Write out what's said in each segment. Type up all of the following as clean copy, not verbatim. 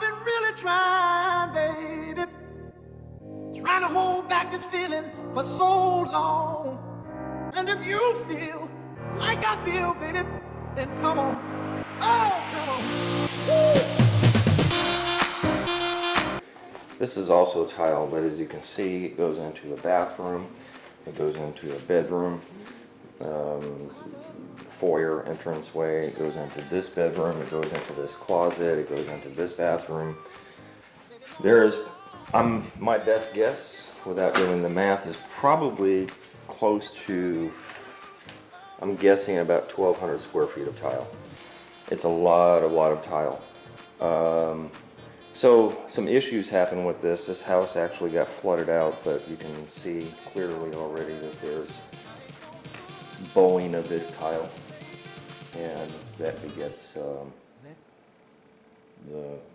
I've been really trying, baby, trying to hold back this feeling for so long. And if you feel like I feel, baby, then come on. Oh, come on. This is also tile, but as you can see, it goes into a bathroom, it goes into a bedroom, foyer entranceway, it goes into this bedroom, it goes into this closet, it goes into this bathroom. My best guess, without doing the math, is probably close to, I'm guessing about 1,200 square feet of tile. It's a lot of tile. So some issues happened with this. This house actually got flooded out, but you can see clearly already that there's bowing of this tile, and that begets the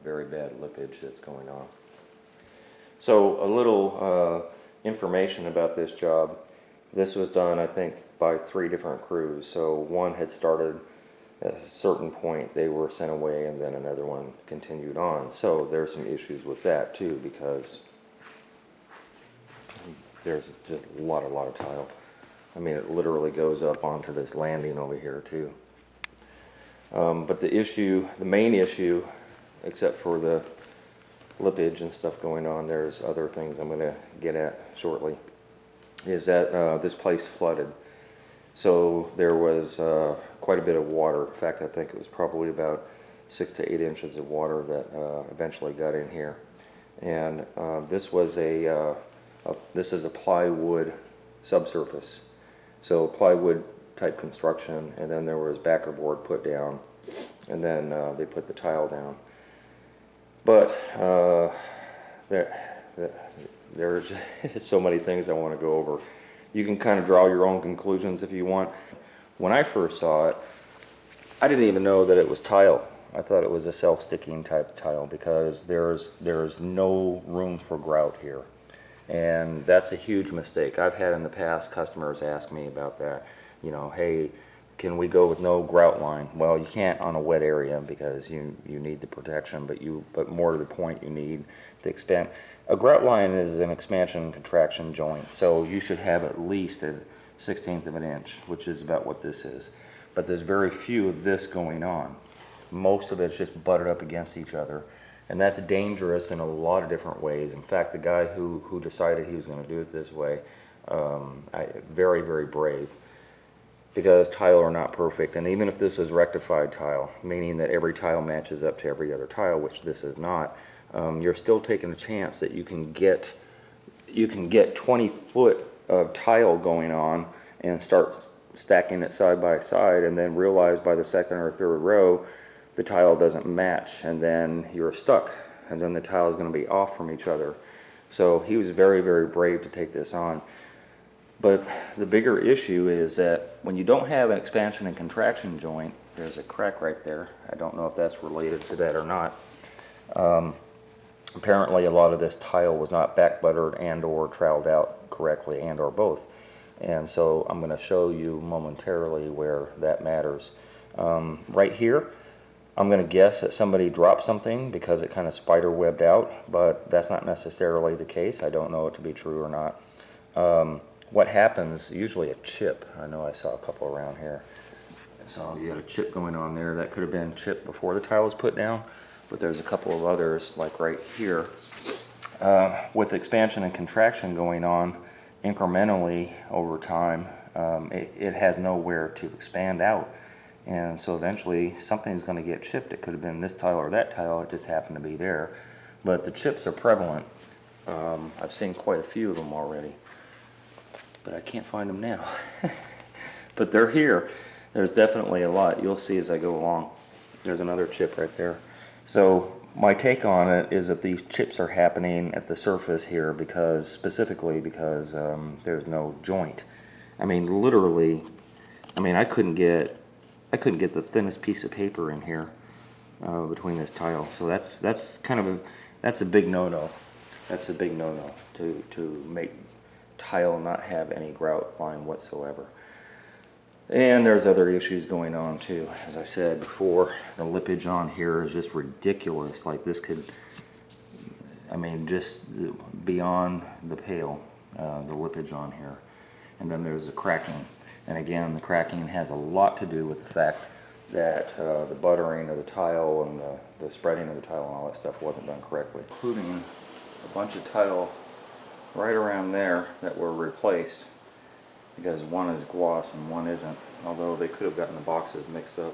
very bad lippage that's going on. So a little information about this job. This was done, I think, by 3 different crews. So one had started at a certain point, they were sent away, and then another one continued on. So there's some issues with that too, because there's just a lot of tile. I mean, it literally goes up onto this landing over here too. But the main issue, except for the lippage and stuff going on, there's other things I'm going to get at shortly, is that this place flooded. So there was quite a bit of water. In fact, I think it was probably about 6 to 8 inches of water that eventually got in here. And this is a plywood subsurface. So plywood type construction, and then there was backer board put down, and then they put the tile down. But there's so many things I want to go over. You can kind of draw your own conclusions if you want. When I first saw it, I didn't even know that it was tile. I thought it was a self-sticking type tile, because there's no room for grout here. And that's a huge mistake. I've had in the past customers ask me about that. You know, hey, can we go with no grout line? Well, you can't on a wet area because you need the protection, but more to the point, you need to expand. A grout line is an expansion and contraction joint, so you should have at least a 1/16 of an inch, which is about what this is. But there's very few of this going on. Most of it's just butted up against each other, and that's dangerous in a lot of different ways. In fact, the guy who decided he was going to do it this way, very, very brave, because tile are not perfect. And even if this is rectified tile, meaning that every tile matches up to every other tile, which this is not, you're still taking a chance that you can get 20 foot of tile going on and start stacking it side by side, and then realize by the second or third row the tile doesn't match, and then you're stuck, and then the tile is going to be off from each other. So he was very, very brave to take this on. But the bigger issue is that when you don't have an expansion and contraction joint, there's a crack right there. I don't know if that's related to that or not. Apparently a lot of this tile was not back buttered and or troweled out correctly, and or both. And so I'm going to show you momentarily where that matters. Right here, I'm going to guess that somebody dropped something because it kind of spider webbed out, but that's not necessarily the case. I don't know it to be true or not. What happens, usually a chip. I know I saw a couple around here. So you got a chip going on there. That could have been chipped before the tile was put down, but there's a couple of others, like right here. With expansion and contraction going on incrementally over time, it has nowhere to expand out. And so eventually something's going to get chipped. It could have been this tile or that tile. It just happened to be there. But the chips are prevalent. I've seen quite a few of them already, but I can't find them now. But they're here. There's definitely a lot. You'll see as I go along. There's another chip right there. So my take on it is that these chips are happening at the surface here specifically because there's no joint. I mean, literally, I couldn't get the thinnest piece of paper in here between this tile. So that's a big no-no. That's a big no-no to make tile not have any grout line whatsoever. And there's other issues going on too. As I said before, the lippage on here is just ridiculous. Like this could, I mean, just beyond the pale, the lippage on here. And then there's the cracking. And again, the cracking has a lot to do with the fact that the buttering of the tile and the spreading of the tile and all that stuff wasn't done correctly. Including a bunch of tile right around there that were replaced, because one is gloss and one isn't, although they could have gotten the boxes mixed up.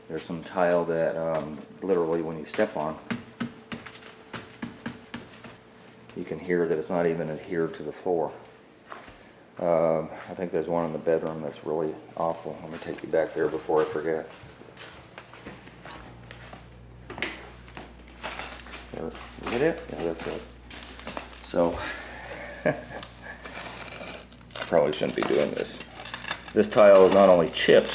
There's some tile that literally when you step on, you can hear that it's not even adhered to the floor. I think there's one in the bedroom that's really awful. Let me take you back there before I forget. There, you get it? Yeah, that's it. So, I probably shouldn't be doing this. This tile is not only chipped,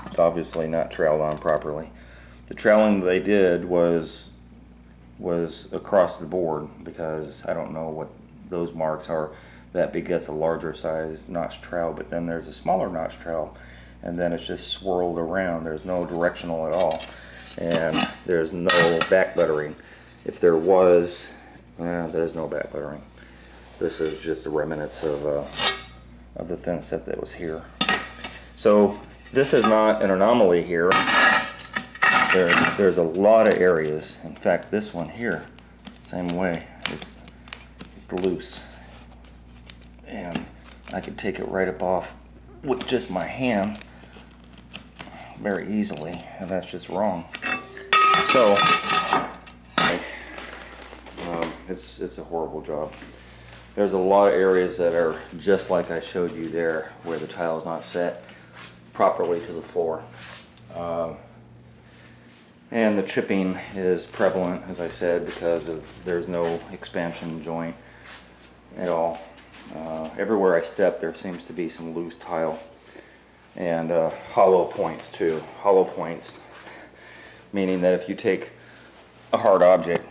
it's obviously not troweled on properly. The troweling they did was across the board, because I don't know what those marks are. That begets a larger size notch trowel, but then there's a smaller notch trowel, and then it's just swirled around. There's no directional at all, and there's no back buttering. If there was, there's no back buttering. This is just the remnants of the thinset that was here. So this is not an anomaly here. There's a lot of areas. In fact, this one here, same way. It's loose, and I could take it right up off with just my hand very easily, and that's just wrong. So it's a horrible job. There's a lot of areas that are just like I showed you there, where the tile is not set properly to the floor. And the chipping is prevalent, as I said, because there's no expansion joint at all. Everywhere I step, there seems to be some loose tile, and hollow points too. Hollow points, meaning that if you take a hard object,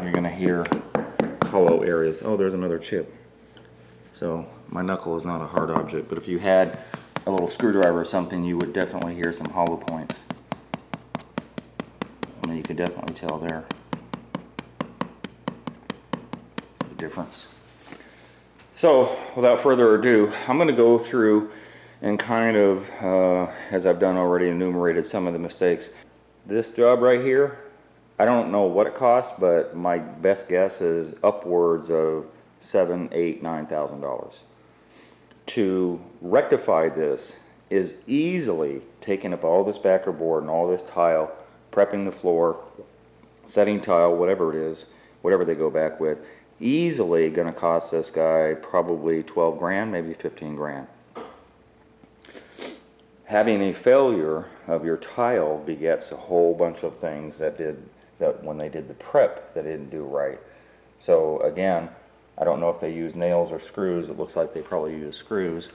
you're going to hear hollow areas. Oh, there's another chip. So my knuckle is not a hard object, but if you had a little screwdriver or something, you would definitely hear some hollow points. I mean, you can definitely tell there the difference. So without further ado, I'm going to go through and kind of, as I've done already, enumerated some of the mistakes. This job right here, I don't know what it cost, but my best guess is upwards of $7,000, $8,000, $9,000. To rectify this is easily taking up all this backer board and all this tile, prepping the floor, setting tile, whatever it is, whatever they go back with, easily going to cost this guy probably 12 grand, maybe 15 grand. Having a failure of your tile begets a whole bunch of things that when they did the prep, they didn't do right. So again, I don't know if they use nails or screws. It looks like they probably use screws.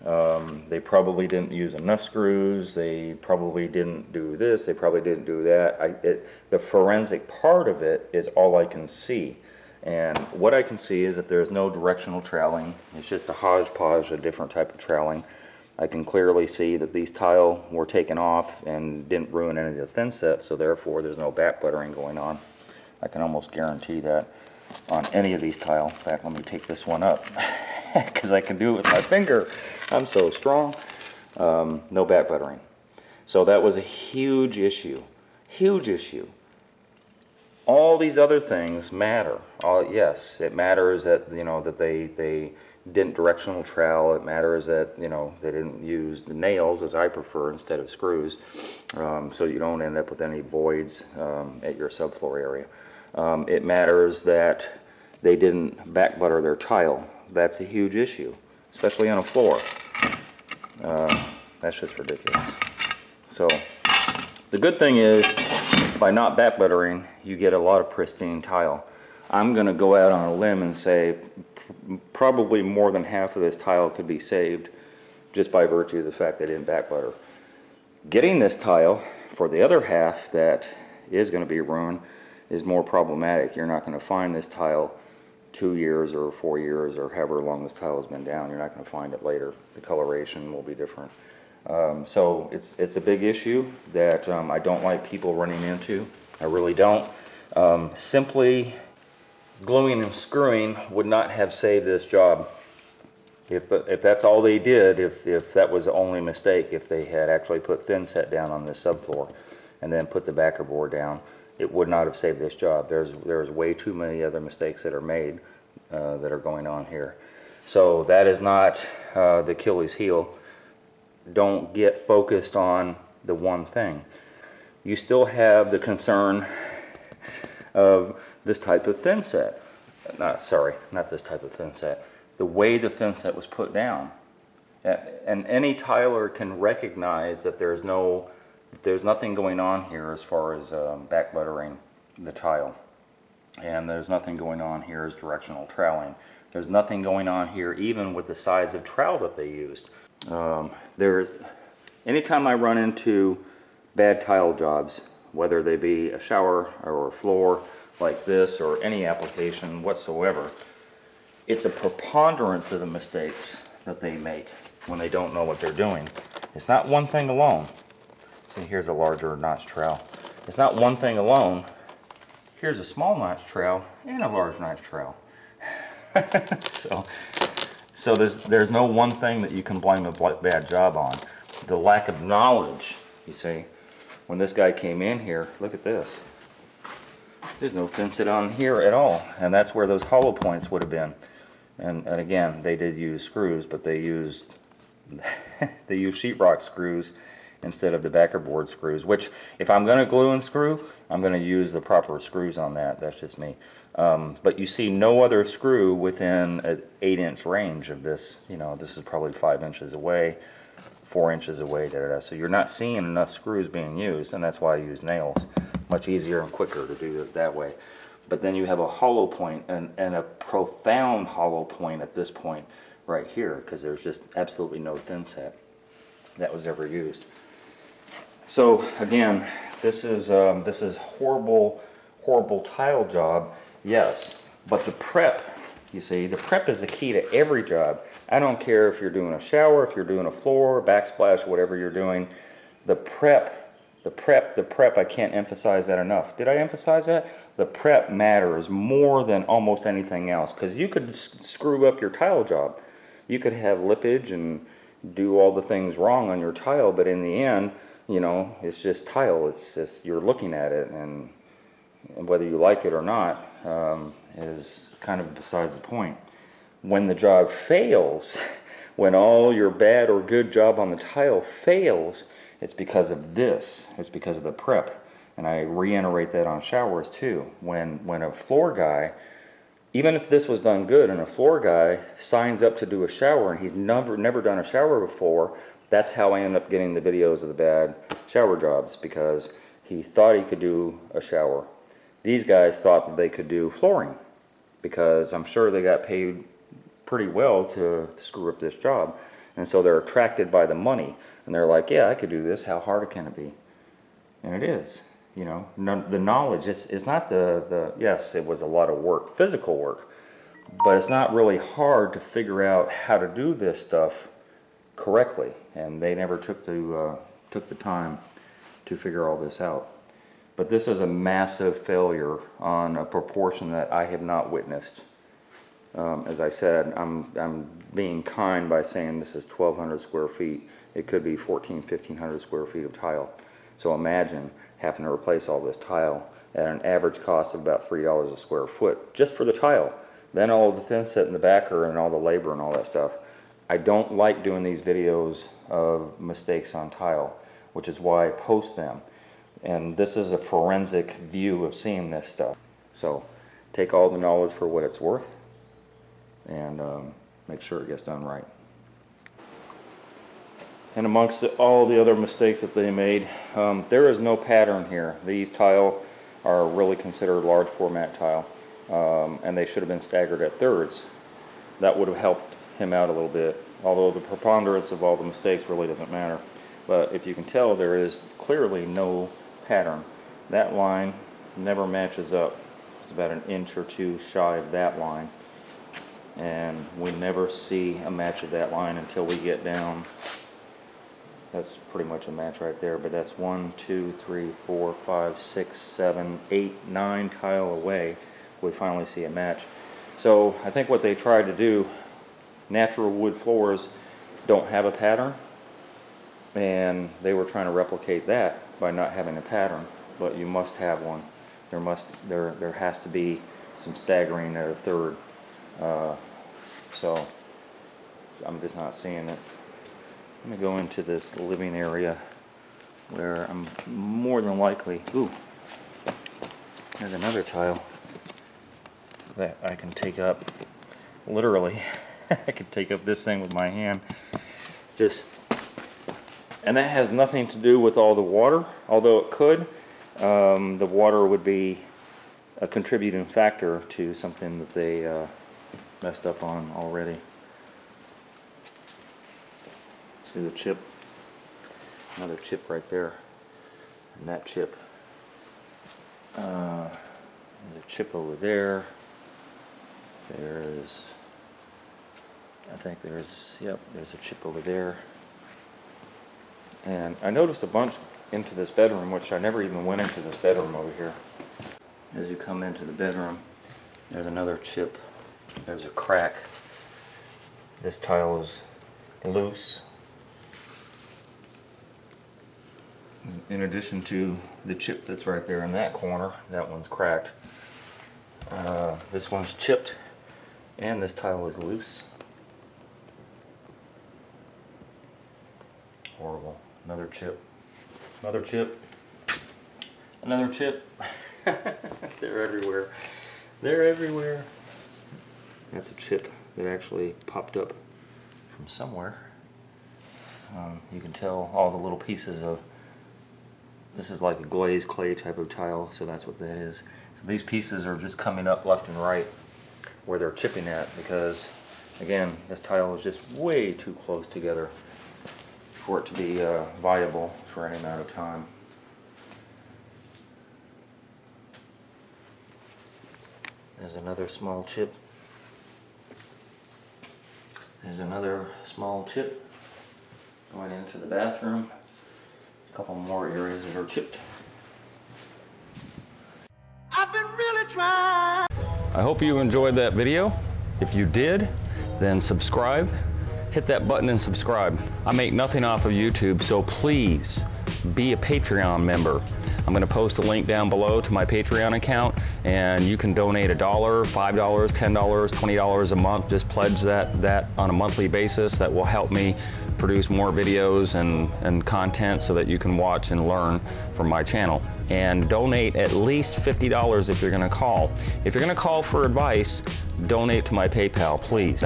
They probably didn't use enough screws. They probably didn't do this. They probably didn't do that. The forensic part of it is all I can see. And what I can see is that there's no directional troweling. It's just a hodgepodge, a different type of troweling. I can clearly see that these tile were taken off and didn't ruin any of the thinset, so therefore there's no back buttering going on. I can almost guarantee that on any of these tile. In fact, let me take this one up because I can do it with my finger. I'm so strong. No back buttering. So that was a huge issue. Huge issue. All these other things matter. Yes, it matters that that they didn't directional trowel. It matters that they didn't use the nails, as I prefer, instead of screws, so you don't end up with any voids at your subfloor area. It matters that they didn't back butter their tile. That's a huge issue, especially on a floor. That's just ridiculous. So the good thing is, by not back buttering, you get a lot of pristine tile. I'm going to go out on a limb and say probably more than half of this tile could be saved just by virtue of the fact they didn't back butter. Getting this tile for the other half that is going to be ruined is more problematic. You're not going to find this tile 2 years or 4 years or however long this tile has been down. You're not going to find it later. The coloration will be different. So it's a big issue that I don't like people running into. I really don't. Simply gluing and screwing would not have saved this job. If that's all they did, if that was the only mistake, if they had actually put thinset down on this subfloor and then put the backer board down, it would not have saved this job. There's way too many other mistakes that are made that are going on here. So that is not the Achilles heel. Don't get focused on the one thing. You still have the concern of this type of thinset. Not this type of thinset. The way the thinset was put down. And any tiler can recognize that there's nothing going on here as far as back buttering the tile. And there's nothing going on here as directional troweling. There's nothing going on here even with the size of trowel that they used. Anytime I run into bad tile jobs, whether they be a shower or a floor like this or any application whatsoever, it's a preponderance of the mistakes that they make when they don't know what they're doing. It's not one thing alone. See, here's a larger notch trowel. It's not one thing alone. Here's a small notch trowel and a large notch trowel. So there's no one thing that you can blame a bad job on. The lack of knowledge, you see. When this guy came in here, look at this. There's no thinset on here at all, and that's where those hollow points would have been. And again, they did use screws, but they used sheetrock screws instead of the backer board screws, which if I'm going to glue and screw, I'm going to use the proper screws on that. That's just me. But you see no other screw within an 8-inch range of this. You know, this is probably 5 inches away, 4 inches away, so you're not seeing enough screws being used, and that's why I use nails. Much easier and quicker to do it that way. But then you have a hollow point, and a profound hollow point at this point right here, because there's just absolutely no thinset that was ever used. So again, this is horrible tile job, yes, but the prep, you see, the prep is the key to every job. I don't care if you're doing a shower, if you're doing a floor, backsplash, whatever you're doing, the prep, I can't emphasize that enough. Did I emphasize that? The prep matters more than almost anything else, because you could screw up your tile job. You could have lippage and do all the things wrong on your tile, but in the end, you know, it's just tile. It's just, you're looking at it, and whether you like it or not is kind of besides the point. When the job fails, when all your bad or good job on the tile fails, it's because of this. It's because of the prep. And I reiterate that on showers too. When a floor guy, even if this was done good and a floor guy signs up to do a shower and he's never done a shower before, that's how I end up getting the videos of the bad shower jobs, because he thought he could do a shower. These guys thought that they could do flooring, because I'm sure they got paid pretty well to screw up this job. And so they're attracted by the money. And they're like, yeah, I could do this. How hard can it be? And it is. You know, the knowledge, it's not yes, it was a lot of work, physical work. But it's not really hard to figure out how to do this stuff correctly. And they never took the time to figure all this out. But this is a massive failure on a proportion that I have not witnessed. As I said, I'm being kind by saying this is 1,200 square feet. It could be 1,500 square feet of tile. So imagine having to replace all this tile at an average cost of about $3 a square foot, just for the tile. Then all the thinset in the backer and all the labor and all that stuff. I don't like doing these videos of mistakes on tile, which is why I post them. And this is a forensic view of seeing this stuff. So take all the knowledge for what it's worth, and make sure it gets done right. And amongst all the other mistakes that they made, there is no pattern here. These tile are really considered large format tile, and they should have been staggered at thirds. That would have helped him out a little bit, although the preponderance of all the mistakes really doesn't matter. But if you can tell, there is clearly no pattern. That line never matches up. It's about an inch or two shy of that line. And we never see a match of that line until we get down. That's pretty much a match right there, but that's 1, 2, 3, 4, 5, 6, 7, 8, 9 tile away. We finally see a match. So I think what they tried to do, natural wood floors don't have a pattern, and they were trying to replicate that by not having a pattern, but you must have one. There has to be some staggering at a third. So I'm just not seeing it. I'm going to go into this living area where I'm more than likely, ooh, there's another tile that I can take up, literally. I can take up this thing with my hand. And that has nothing to do with all the water, although it could. The water would be a contributing factor to something that they messed up on already. See the chip? Another chip right there. And that chip. There's a chip over there. There's a chip over there. And I noticed a bunch into this bedroom, which I never even went into this bedroom over here. As you come into the bedroom, there's another chip. There's a crack. This tile is loose. In addition to the chip that's right there in that corner, that one's cracked. This one's chipped, and this tile is loose. Horrible. Another chip. Another chip. Another chip. They're everywhere. They're everywhere. That's a chip that actually popped up from somewhere. You can tell all the little pieces of, this is like a glazed clay type of tile, so that's what that is. So these pieces are just coming up left and right where they're chipping at, because again, this tile is just way too close together for it to be viable for any amount of time. There's another small chip. There's another small chip going into the bathroom. A couple more areas that are chipped. I've been really trying. I hope you enjoyed that video. If you did, then subscribe. Hit that button and subscribe. I make nothing off of YouTube, so please be a Patreon member. I'm gonna post a link down below to my Patreon account, and you can donate $1, $5, $10, $20 a month. Just pledge that on a monthly basis. That will help me produce more videos and content so that you can watch and learn from my channel. And donate at least $50 if you're gonna call. If you're gonna call for advice, donate to my PayPal, please.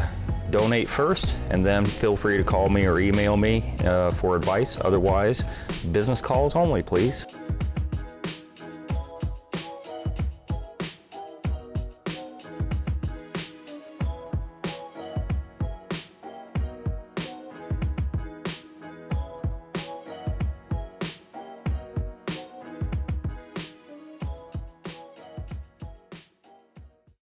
Donate first, and then feel free to call me or email me for advice. Otherwise, business calls only, please.